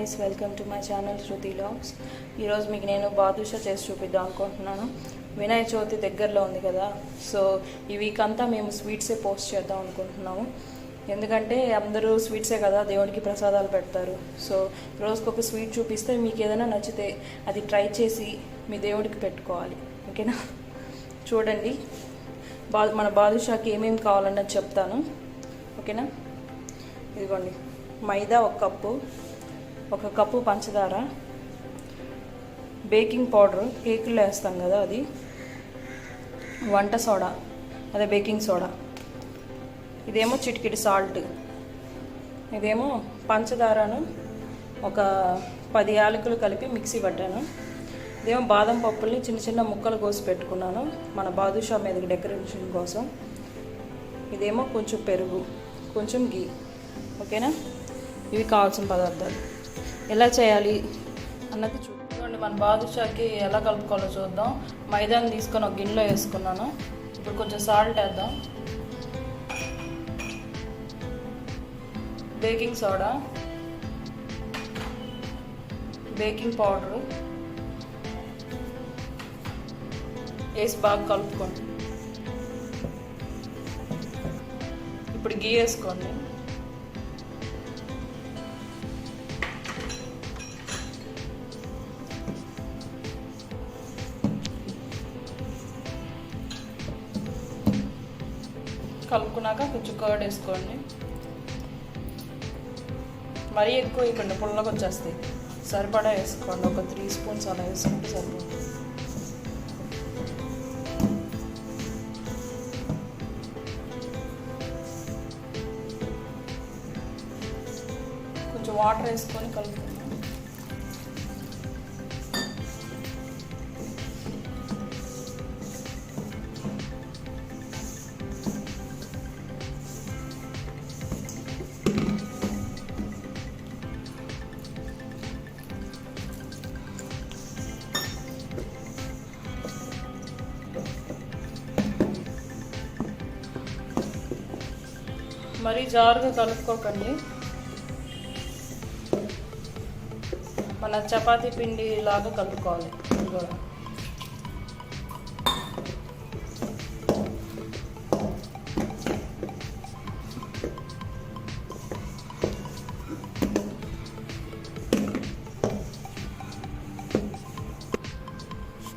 Guys, welcome to my channel Shruti vlogs. ఈరోజు మీకు నేను బాదుషా చేసి చూపిద్దాం అనుకుంటున్నాను. వినాయక చవితి దగ్గరలో ఉంది కదా, సో ఈ వీక్ అంతా మేము స్వీట్సే పోస్ట్ చేద్దాం అనుకుంటున్నాము. ఎందుకంటే అందరూ స్వీట్సే కదా దేవుడికి ప్రసాదాలు పెడతారు. సో రోజుకొక స్వీట్ చూపిస్తే మీకు ఏదైనా నచ్చితే అది ట్రై చేసి మీ దేవుడికి పెట్టుకోవాలి. ఓకేనా? చూడండి, మన బాదుషాకి ఏమేమి కావాలన్నది చెప్తాను. ఓకేనా? ఇదిగోండి, మైదా ఒక కప్పు పంచదార, బేకింగ్ పౌడర్ కేకుల్లో వేస్తాం కదా అది, వంట సోడా అదే బేకింగ్ సోడా, ఇదేమో చిటికెడు సాల్ట్, ఇదేమో పంచదారను ఒక 10 యాలకులు కలిపి మిక్సీ పట్టాను, ఇదేమో బాదం పప్పుల్ని చిన్న చిన్న ముక్కలు కోసి పెట్టుకున్నాను మన బాదుషా మీదకి డెకరేషన్ కోసం, ఇదేమో కొంచెం పెరుగు, కొంచెం గీ. ఓకేనా? ఇవి కావాల్సిన పదార్థాలు. ఎలా చేయాలి అన్నది చూడండి. మన బాదుషాకి ఎలా కలుపుకోవాలో చూద్దాం. మైదాని తీసుకొని ఒక గిన్నెలో వేసుకున్నాను. ఇప్పుడు కొంచెం సాల్ట్ వేద్దాం, బేకింగ్ సోడా, బేకింగ్ పౌడరు వేసి బాగా కలుపుకోండి. ఇప్పుడు గీ వేసుకోండి. కలుపుకున్నాక కొంచెం కర్డ్ వేసుకోండి. మరీ ఎక్కువ ఇవ్వండి, పుల్లగా వచ్చేస్తాయి. సరిపడా వేసుకోండి, ఒక 3 స్పూన్స్ అలా వేసుకుంటే సరిపోతుంది. కొంచెం వాటర్ వేసుకొని కలుపుకుందాం. మరీ జారుగా కలుపుకోకండి. మన చపాతీ పిండి లాగా కలుపుకోవాలి.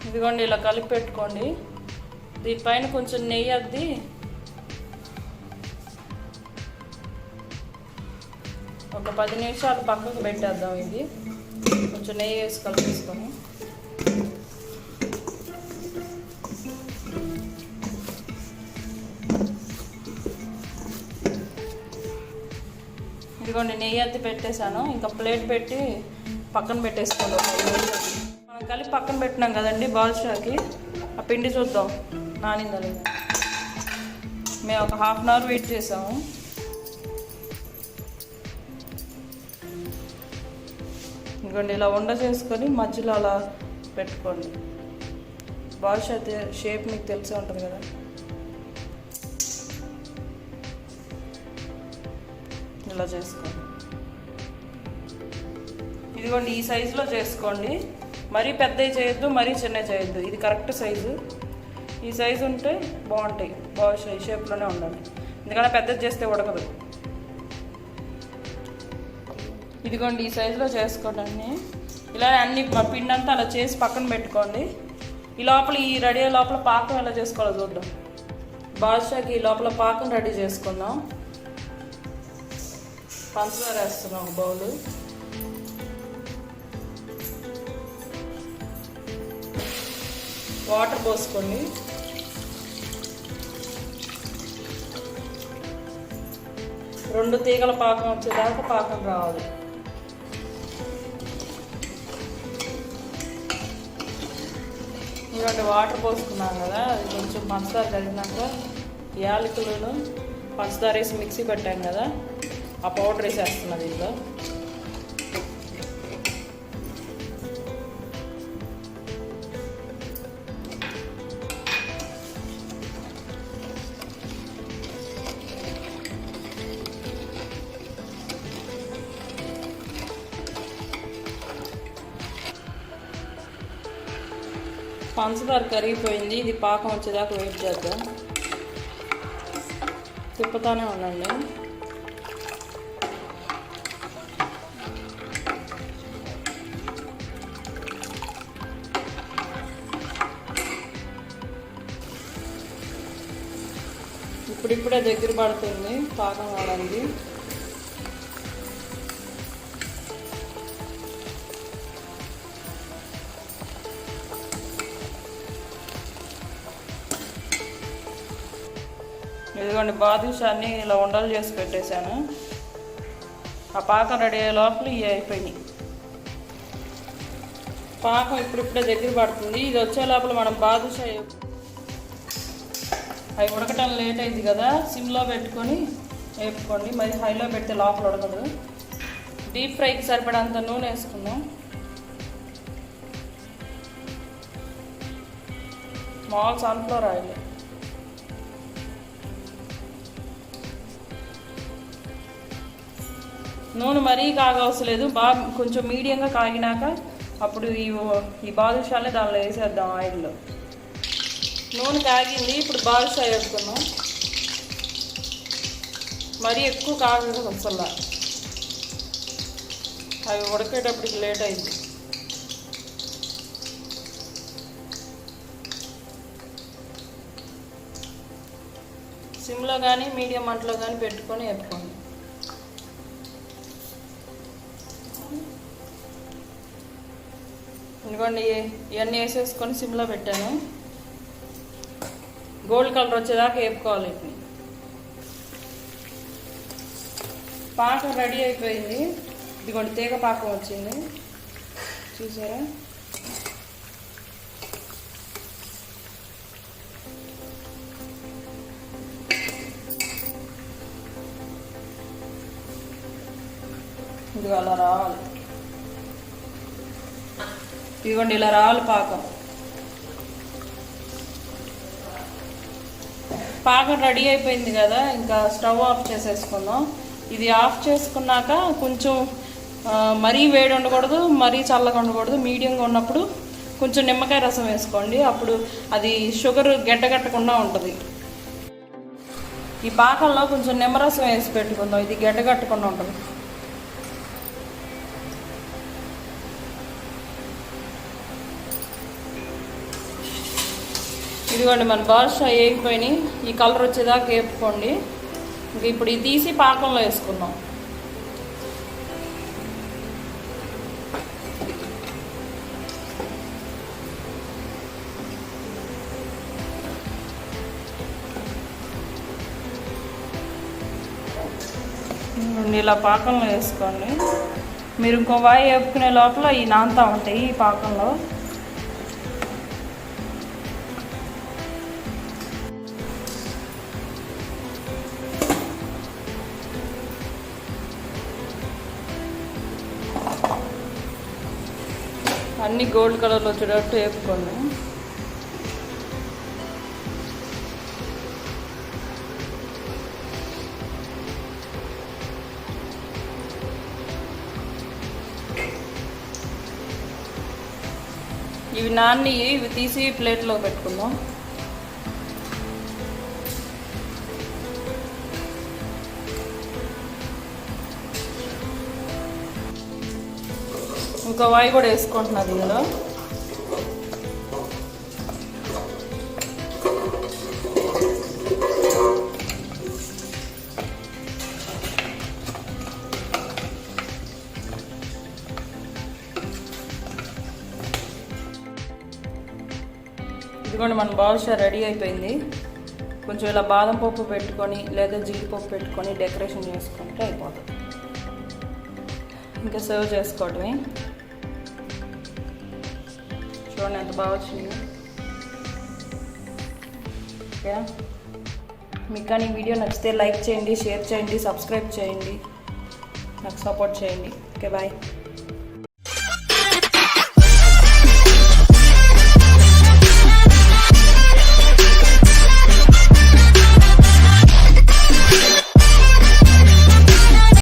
ఇదిగోండి, ఇలా కలిపి పెట్టుకోండి. దీనిపైన కొంచెం నెయ్యి అద్ది ఒక 10 నిమిషాలు పక్కకు పెట్టేద్దాం. ఇది కొంచెం నెయ్యి వేసి కలిపేసుకొని ఇదిగోండి, నెయ్యి అద్ది పెట్టేశాను. ఇంకా ప్లేట్ పెట్టి పక్కన పెట్టేసుకోండి. మనం కలిపి పక్కన పెట్టినాం కదండి బాదుషాకి. ఆ పిండి చూద్దాం నానిందా లేదా. మేము ఒక ½ అన్ అవర్ వెయిట్ చేసాము. ఇంకోండి, ఇలా ఉండ చేసుకొని మధ్యలో అలా పెట్టుకోండి. బాదుషా షేప్ మీకు తెలిసే ఉంటుంది కదా. ఇలా చేసుకోండి. ఇదిగోండి, ఈ సైజులో చేసుకోండి. మరీ పెద్దవి చేయొద్దు, మరీ చిన్నవి చేయొద్దు. ఇది కరెక్ట్ సైజు. ఈ సైజు ఉంటే బాగుంటాయి. బాదుషా ఈ షేప్లోనే ఉండాలి, ఎందుకంటే పెద్దది చేస్తే ఉడకదు. ఇదిగోండి, ఈ సైజులో చేసుకోండి అన్నీ. ఇలా అన్ని పిండి అంతా అలా చేసి పక్కన పెట్టుకోండి. ఈ లోపల ఈ రెడీ లోపల పాకం ఎలా చేసుకోవాలో చూద్దాం. బాదుషాకి ఈ లోపల పాకం రెడీ చేసుకుందాం. పంచదార వేస్తున్నాం ఒక బౌలు, వాటర్ పోసుకోండి. రెండు తీగల పాకం వచ్చేదాకా పాకం రావాలి. ఇలాంటి వాటర్ పోసుకున్నాం కదా, అది కొంచెం పంచదార కలిగినాక యాలకులను పంచదార వేసి మిక్సీ పెట్టాం కదా, ఆ పౌడర్ వేసేస్తున్నది ఇందులో. పంచదార కరిగిపోయింది. ఇది పాకం వచ్చేదాకా వెయిట్ చేద్దాం. తిప్పుతానే ఉండండి. ఇప్పుడిప్పుడే దగ్గర పడుతుంది పాకం వాడండి. ఇదిగోండి బాదుషాన్ని ఇలా ఉండలు చేసి పెట్టేశాను. ఆ పాకం రెడీ అయ్యే లోపల ఇవి అయిపోయినాయి. పాకం ఇప్పుడిప్పుడే దగ్గర పడుతుంది. ఇది వచ్చే లోపల మనం బాదుషా అవి ఉడకటం లేట్ అయింది కదా, సిమ్లో పెట్టుకొని వేపుకోండి. మరి హైలో పెడితే లోపల ఉడకదు. డీప్ ఫ్రైకి సరిపడంత నూనె వేసుకుందాం. మామూలు సన్ఫ్లవర్ ఆయిల్. నూనె మరీ కాగవసరం లేదు, బాగా కొంచెం మీడియంగా కాగినాక అప్పుడు ఈ బాదుషాలే దానిలో వేసేద్దాం ఆయిల్లో. నూనె కాగింది, ఇప్పుడు బాదుషా వేసుకున్నాం. మరీ ఎక్కువ కాగదు అసలు, అవి ఉడకేటప్పటికి లేట్ అయింది. సిమ్లో కానీ మీడియం మంటలో కానీ పెట్టుకొని వేపుకోండి. ఇదిగోండి ఇవన్నీ వేసేసుకొని సిమ్లో పెట్టాను. గోల్డ్ కలర్ వచ్చేదాకా వేపుకోవాలి. వీటిని పాకం రెడీ అయిపోయింది. ఇదిగోండి తీగ పాకం వచ్చింది, చూసారా? ఇది అలా రావాలి. ఇదిగోండి ఇలా రావాలి పాకం. పాకం రెడీ అయిపోయింది కదా, ఇంకా స్టవ్ ఆఫ్ చేసేసుకుందాం. ఇది ఆఫ్ చేసుకున్నాక కొంచెం మరీ వేడి ఉండకూడదు, మరీ చల్లగా ఉండకూడదు, మీడియంగా ఉన్నప్పుడు కొంచెం నిమ్మకాయ రసం వేసుకోండి. అప్పుడు అది షుగర్ గడ్డగట్టకుండా ఉంటుంది. ఈ పాకంలో కొంచెం నిమ్మరసం వేసి పెట్టుకుందాం, ఇది గడ్డగట్టకుండా ఉంటుంది. ఇదిగోండి మన బాదుషా వేగిపోయినాయి. ఈ కలర్ వచ్చేదాకా వేపుకోండి. ఇంక ఇప్పుడు ఇది తీసి పాకంలో వేసుకుందాం. ఇలా పాకంలో వేసుకోండి. మీరు ఇంకో వాయి వేపుకునే లోపల ఈ నాంతా ఉంటాయి ఈ పాకంలో. అన్నీ గోల్డ్ కలర్లో వచ్చేటట్టు వేపుకోండి. ఇవి నాన్ని ఇవి తీసి ప్లేట్లో పెట్టుకుందాం. ఇంకో వాయి కూడా వేసుకుంటున్నది ఇందులో. ఇదిగోండి మన బాదుషా రెడీ అయిపోయింది. కొంచెం ఇలా బాదం పప్పు పెట్టుకొని లేదా జీడిపప్పు పెట్టుకొని డెకరేషన్ చేసుకుంటే అయిపోతుంది. ఇంకా సర్వ్ చేసుకోవడమే. చూడండి ఎంత బాగా వచ్చింది. ఓకేనా? మీకు కానీ ఈ వీడియో నచ్చితే లైక్ చేయండి, షేర్ చేయండి, సబ్స్క్రైబ్ చేయండి, నాకు సపోర్ట్ చేయండి. Okay, bye.